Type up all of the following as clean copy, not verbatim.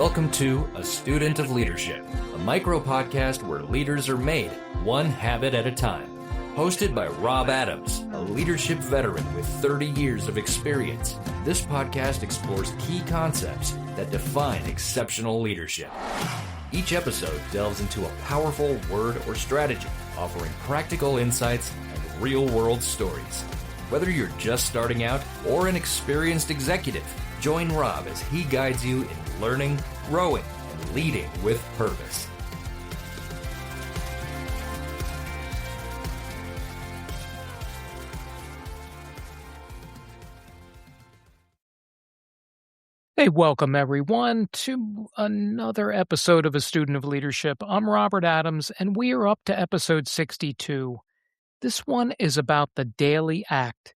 Welcome to A Student of Leadership, a micro-podcast where leaders are made one habit at a time. Hosted by Rob Adams, a leadership veteran with 30 years of experience, this podcast explores key concepts that define exceptional leadership. Each episode delves into a powerful word or strategy, offering practical insights and real-world stories. Whether you're just starting out or an experienced executive, join Rob as he guides you in learning, growing, and leading with purpose. Hey, welcome everyone to another episode of A Student of Leadership. I'm Robert Adams, and we are up to episode 62. This one is about the daily act,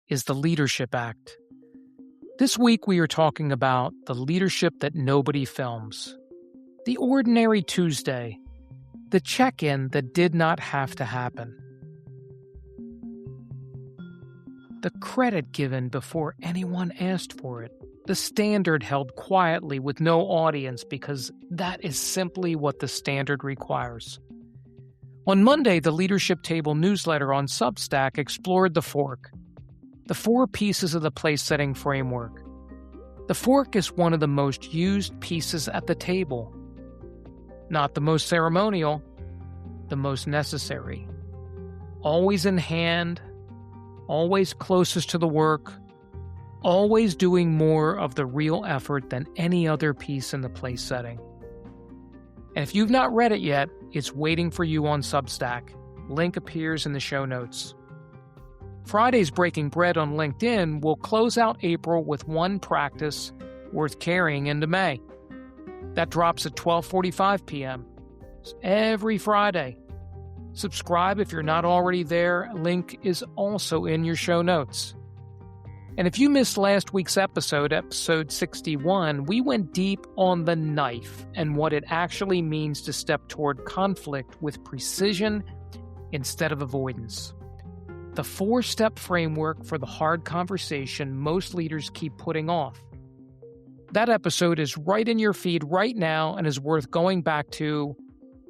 is the leadership act. This week we are talking about the leadership that nobody films, the ordinary Tuesday, the check-in that did not have to happen, the credit given before anyone asked for it, the standard held quietly with no audience because that is simply what the standard requires. On Monday, the Leadership Table newsletter on Substack explored the F.O.R.K, the 4 pieces of the place-setting framework. The F.O.R.K is one of the most used pieces at the table. Not the most ceremonial, the most necessary. Always in hand, always closest to the work, always doing more of the real effort than any other piece in the place setting. And if you've not read it yet, it's waiting for you on Substack. Link appears in the show notes. Friday's Breaking Bread on LinkedIn will close out April with one practice worth carrying into May. That drops at 12:45 p.m. every Friday. Subscribe if you're not already there. Link is also in your show notes. And if you missed last week's episode 61, we went deep on the knife and what it actually means to step toward conflict with precision instead of avoidance. The 4-step framework for the hard conversation most leaders keep putting off. That episode is right in your feed right now and is worth going back to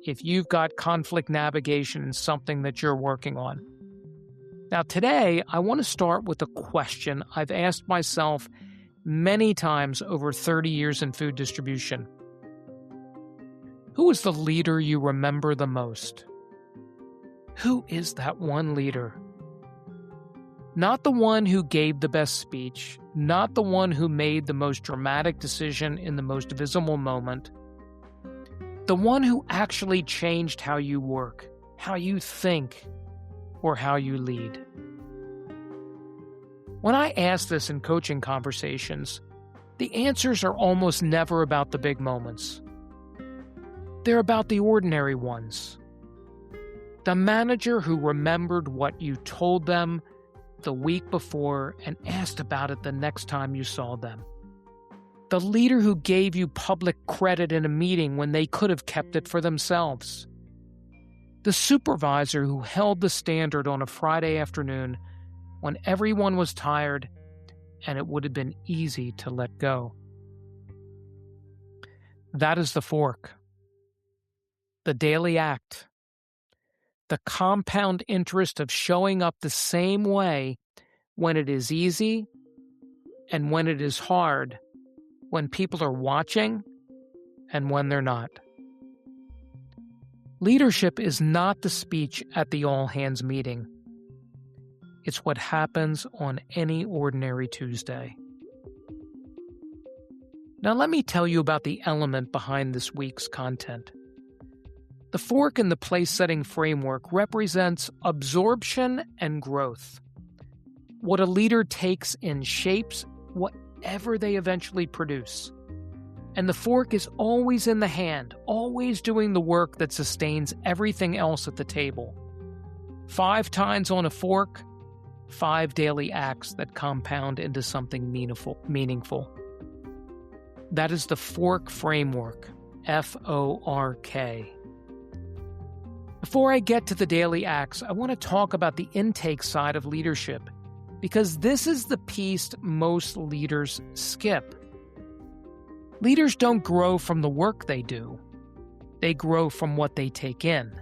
if you've got conflict navigation and something that you're working on. Now today, I want to start with a question I've asked myself many times over 30 years in food distribution. Who is the leader you remember the most? Who is that one leader? Not the one who gave the best speech, not the one who made the most dramatic decision in the most visible moment. The one who actually changed how you work, how you think, or how you lead. When I ask this in coaching conversations, the answers are almost never about the big moments. They're about the ordinary ones. The manager who remembered what you told them the week before and asked about it the next time you saw them. The leader who gave you public credit in a meeting when they could have kept it for themselves. The supervisor who held the standard on a Friday afternoon when everyone was tired and it would have been easy to let go. That is the F.O.R.K, the daily act. The compound interest of showing up the same way when it is easy and when it is hard, when people are watching and when they're not. Leadership is not the speech at the all-hands meeting. It's what happens on any ordinary Tuesday. Now let me tell you about the element behind this week's content. The F.O.R.K in the place-setting framework represents absorption and growth. What a leader takes in shapes whatever they eventually produce. And the F.O.R.K is always in the hand, always doing the work that sustains everything else at the table. 5 times on a F.O.R.K, 5 daily acts that compound into something meaningful. That is the F.O.R.K framework, F.O.R.K. Before I get to the daily acts, I want to talk about the intake side of leadership, because this is the piece most leaders skip. Leaders don't grow from the work they do. They grow from what they take in.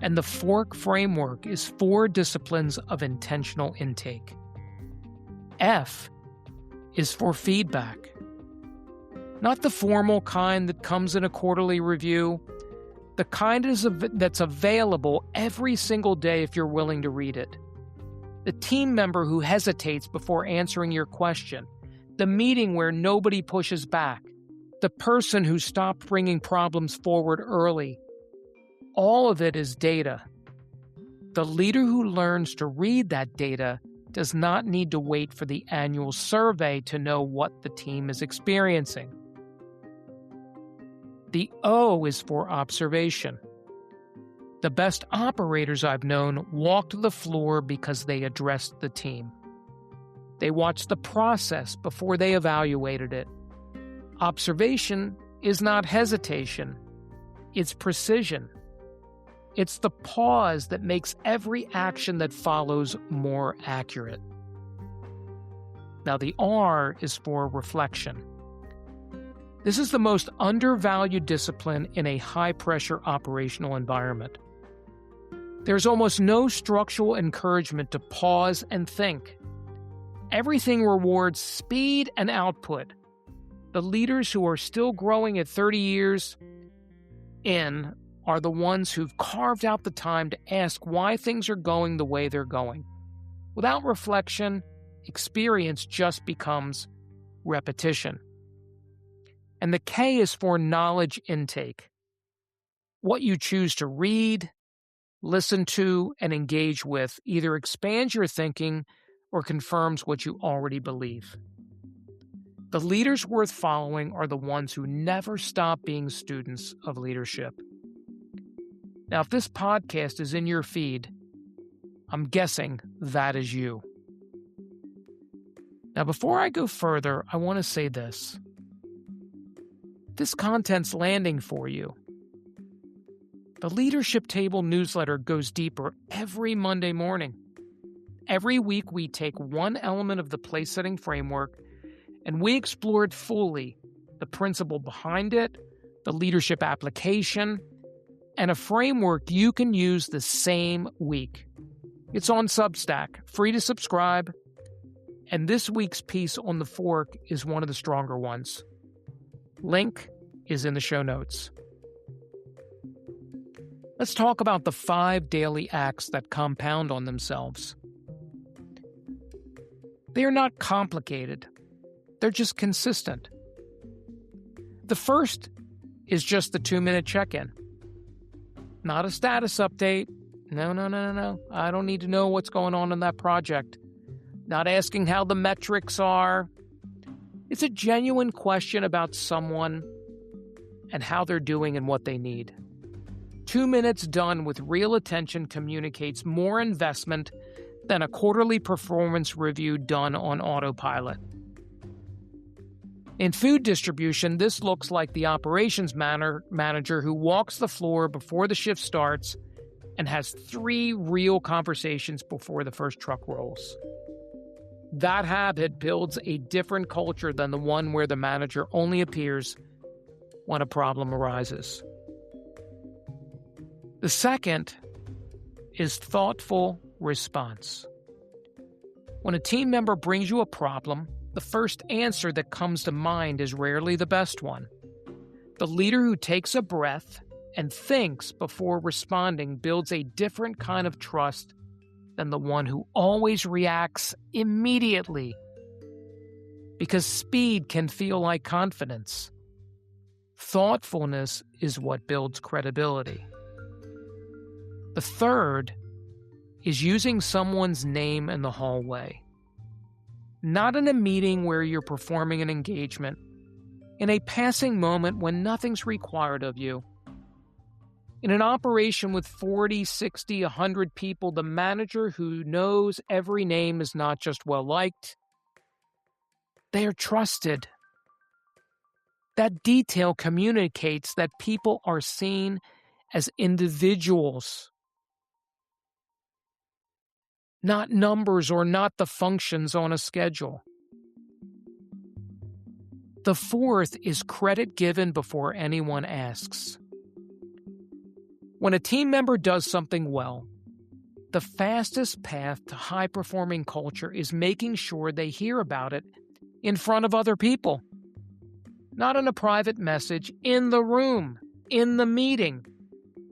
And the F.O.R.K framework is 4 disciplines of intentional intake. F is for feedback. Not the formal kind that comes in a quarterly review, the kind that's available every single day if you're willing to read it. The team member who hesitates before answering your question, the meeting where nobody pushes back, the person who stopped bringing problems forward early. All of it is data. The leader who learns to read that data does not need to wait for the annual survey to know what the team is experiencing. The O is for observation. The best operators I've known walked the floor because they addressed the team. They watched the process before they evaluated it. Observation is not hesitation, it's precision. It's the pause that makes every action that follows more accurate. Now, the R is for reflection. This is the most undervalued discipline in a high-pressure operational environment. There's almost no structural encouragement to pause and think. Everything rewards speed and output. The leaders who are still growing at 30 years in are the ones who've carved out the time to ask why things are going the way they're going. Without reflection, experience just becomes repetition. And the K is for knowledge intake. What you choose to read, listen to, and engage with either expands your thinking or confirms what you already believe. The leaders worth following are the ones who never stop being students of leadership. Now, if this podcast is in your feed, I'm guessing that is you. Now, before I go further, I want to say this. This content's landing for you. The Leadership Table newsletter goes deeper every Monday morning. Every week, we take one element of the place-setting framework and we explore it fully, the principle behind it, the leadership application, and a framework you can use the same week. It's on Substack, free to subscribe, and this week's piece on the F.O.R.K is one of the stronger ones. Link is in the show notes. Let's talk about the 5 daily acts that compound on themselves. They are not complicated. They're just consistent. The first is just the 2-minute check-in. Not a status update. No. I don't need to know what's going on in that project. Not asking how the metrics are. It's a genuine question about someone and how they're doing and what they need. 2 minutes done with real attention communicates more investment than a quarterly performance review done on autopilot. In food distribution, this looks like the operations manager who walks the floor before the shift starts and has 3 real conversations before the first truck rolls. That habit builds a different culture than the one where the manager only appears when a problem arises. The second is thoughtful response. When a team member brings you a problem, the first answer that comes to mind is rarely the best one. The leader who takes a breath and thinks before responding builds a different kind of trust than the one who always reacts immediately. Because speed can feel like confidence. Thoughtfulness is what builds credibility. The third is using someone's name in the hallway. Not in a meeting where you're performing an engagement, in a passing moment when nothing's required of you. In an operation with 40, 60, 100 people, the manager who knows every name is not just well-liked, they are trusted. That detail communicates that people are seen as individuals, not numbers or not the functions on a schedule. The fourth is credit given before anyone asks. When a team member does something well, the fastest path to high-performing culture is making sure they hear about it in front of other people. Not in a private message, in the room, in the meeting,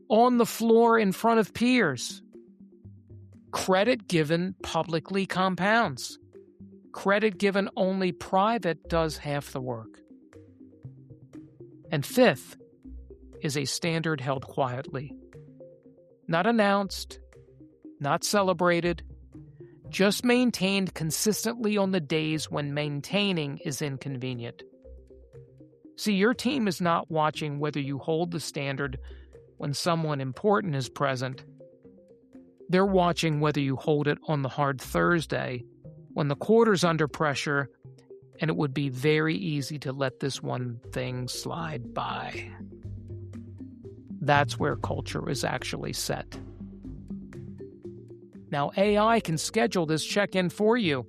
on the floor in front of peers. Credit given publicly compounds. Credit given only private does half the work. And fifth is a standard held quietly. Not announced, not celebrated, just maintained consistently on the days when maintaining is inconvenient. See, your team is not watching whether you hold the standard when someone important is present. They're watching whether you hold it on the hard Thursday when the quarter's under pressure and it would be very easy to let this one thing slide by. That's where culture is actually set. Now, AI can schedule this check-in for you.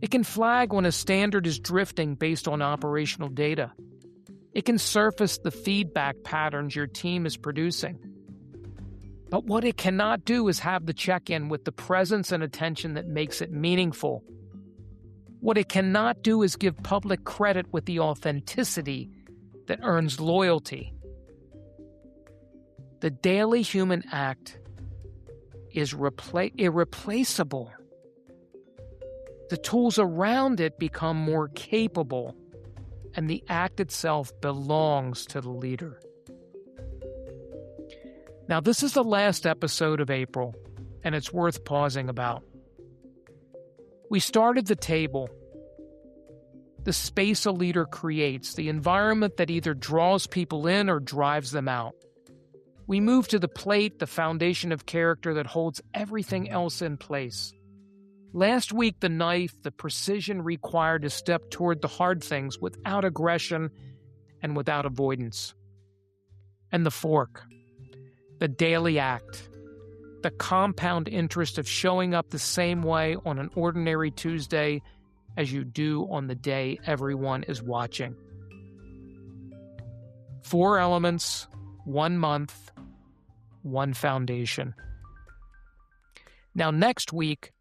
It can flag when a standard is drifting based on operational data. It can surface the feedback patterns your team is producing. But what it cannot do is have the check-in with the presence and attention that makes it meaningful. What it cannot do is give public credit with the authenticity that earns loyalty. The daily human act is irreplaceable. The tools around it become more capable, and the act itself belongs to the leader. Now, this is the last episode of April, and it's worth pausing about. We started the table, the space a leader creates, the environment that either draws people in or drives them out. We move to the plate, the foundation of character that holds everything else in place. Last week, the knife, the precision required to step toward the hard things without aggression and without avoidance. And the fork, the daily act, the compound interest of showing up the same way on an ordinary Tuesday as you do on the day everyone is watching. 4 elements, 1 month, 1 foundation. Now, next week,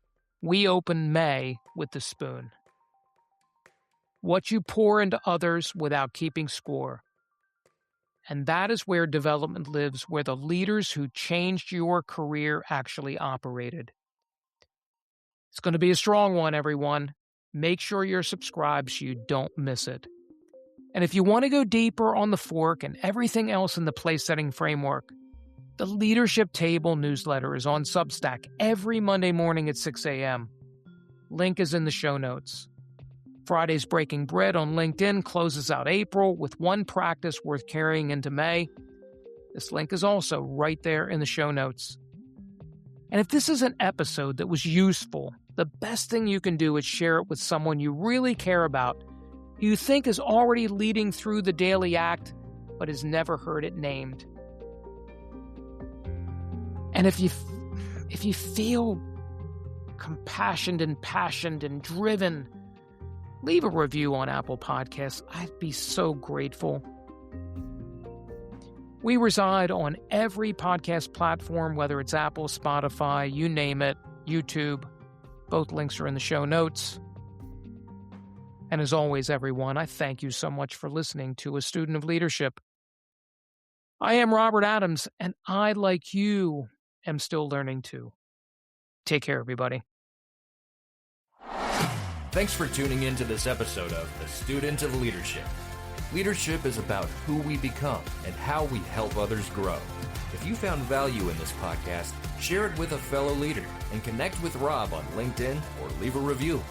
we open May with the spoon. What you pour into others without keeping score. And that is where development lives, where the leaders who changed your career actually operated. It's going to be a strong one, everyone. Make sure you're subscribed so you don't miss it. And if you want to go deeper on the fork and everything else in the place-setting framework, the Leadership Table newsletter is on Substack every Monday morning at 6 a.m. Link is in the show notes. Friday's Breaking Bread on LinkedIn closes out April with 1 practice worth carrying into May. This link is also right there in the show notes. And if this is an episode that was useful, the best thing you can do is share it with someone you really care about, who you think is already leading through the daily act, but has never heard it named. And if you feel compassionate and passionate and driven, leave a review on Apple Podcasts. I'd be so grateful. We reside on every podcast platform, whether it's Apple, Spotify, you name it, YouTube. Both links are in the show notes. And as always, everyone, I thank you so much for listening to A Student of Leadership. I am Robert Adams, and I, like you, am still learning too. Take care, everybody. Thanks for tuning in to this episode of A Student of Leadership. Leadership is about who we become and how we help others grow. If you found value in this podcast, share it with a fellow leader and connect with Rob on LinkedIn or leave a review.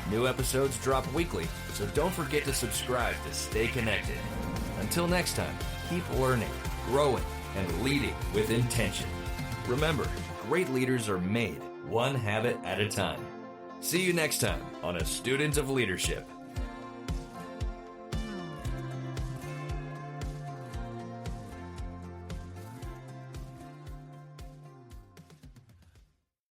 New episodes drop weekly, so don't forget to subscribe to stay connected. Until next time, keep learning, growing, and leading with intention. Remember, great leaders are made one habit at a time. See you next time on A Student of Leadership.